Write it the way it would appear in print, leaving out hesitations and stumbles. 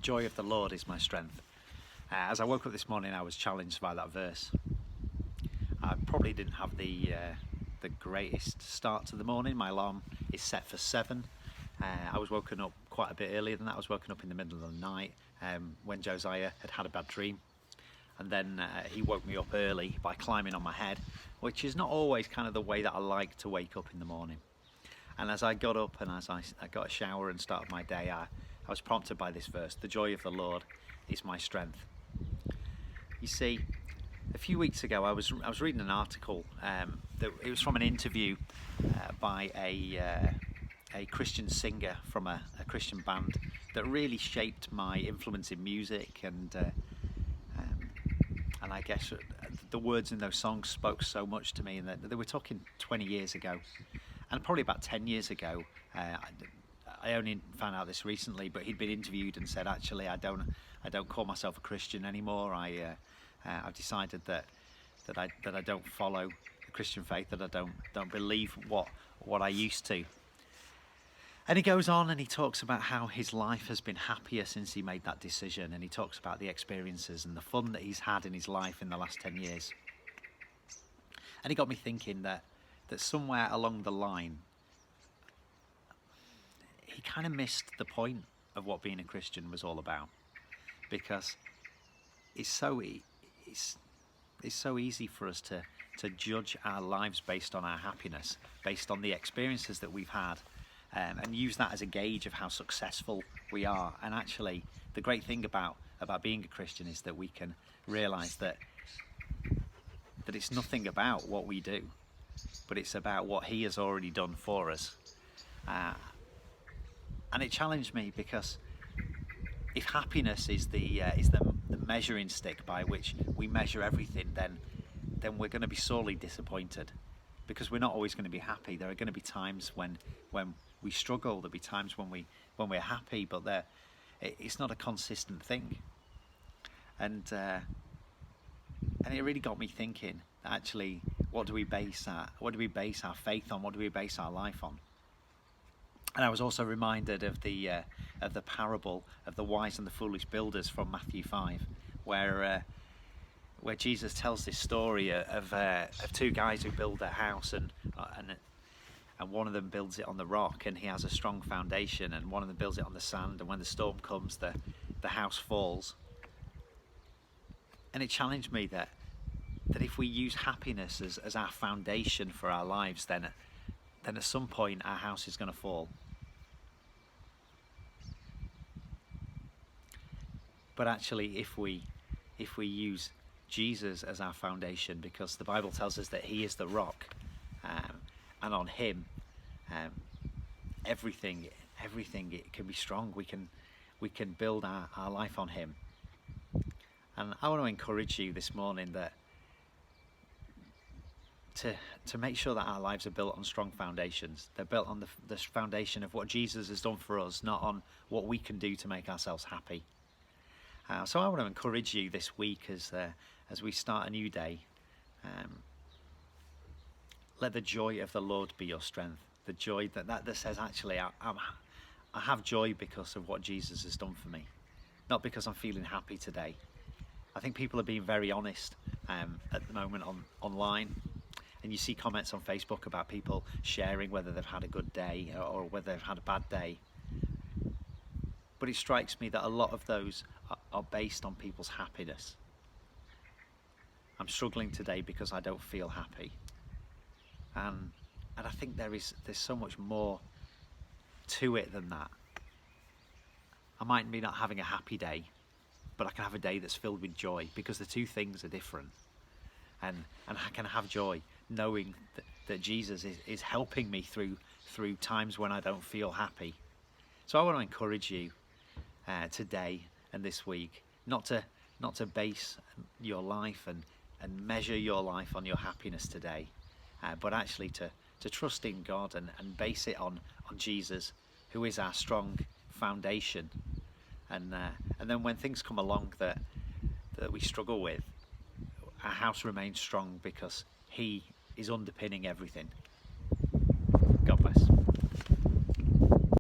The joy of the Lord is my strength. As I woke up this morning, I was challenged by that verse. I probably didn't have the greatest start to the morning. My alarm is set for 7. I was woken up quite a bit earlier than that. I was woken up in the middle of the night when Josiah had a bad dream. And then he woke me up early by climbing on my head, which is not always kind of the way that I like to wake up in the morning. And as I got up and as I got a shower and started my day, I was prompted by this verse: the joy of the Lord is my strength. You see, a few weeks ago I was reading an article it was from an interview by a Christian singer from a Christian band that really shaped my influence in music, and I guess the words in those songs spoke so much to me. And that they were talking 20 years ago, and probably about 10 years ago. I only found out this recently, but he'd been interviewed and said, actually, I don't call myself a Christian anymore. I've decided that I don't follow the Christian faith, that I don't believe what I used to. And he goes on and he talks about how his life has been happier since he made that decision, and he talks about the experiences and the fun that he's had in his life in the last 10 years. And it got me thinking that somewhere along the line, he kind of missed the point of what being a Christian was all about, because it's so easy for us to judge our lives based on our happiness, based on the experiences that we've had, and use that as a gauge of how successful we are. And actually, the great thing about being a Christian is that we can realise that it's nothing about what we do, but it's about what He has already done for us. And it challenged me, because if happiness is the measuring stick by which we measure everything, then we're going to be sorely disappointed, because we're not always going to be happy. There are going to be times when we struggle. There'll be times when we're happy, but it's not a consistent thing. And it really got me thinking, actually, what do we base our faith on? What do we base our life on? And I was also reminded of the parable of the wise and the foolish builders from Matthew 5, where Jesus tells this story of two guys who build a house, and one of them builds it on the rock, and he has a strong foundation, and one of them builds it on the sand, and when the storm comes, the house falls. And it challenged me that if we use happiness as our foundation for our lives, then at some point our house is going to fall. But actually, if we use Jesus as our foundation, because the Bible tells us that He is the rock, and on Him everything it can be strong. We can build our life on Him. And I want to encourage you this morning that to make sure that our lives are built on strong foundations. They're built on the foundation of what Jesus has done for us, not on what we can do to make ourselves happy. So I want to encourage you this week as we start a new day. Let the joy of the Lord be your strength. The joy that says, actually, I have joy because of what Jesus has done for me, not because I'm feeling happy today. I think people are being very honest at the moment online. And you see comments on Facebook about people sharing whether they've had a good day or whether they've had a bad day. But it strikes me that a lot of those are based on people's happiness. I'm struggling today because I don't feel happy. And I think there's so much more to it than that. I might be not having a happy day, but I can have a day that's filled with joy, because the two things are different. And I can have joy knowing that Jesus is helping me through times when I don't feel happy. So I want to encourage you today and this week not to base your life and measure your life on your happiness today, but actually to trust in God and base it on Jesus, who is our strong foundation. And then when things come along that we struggle with, our house remains strong because He is underpinning everything.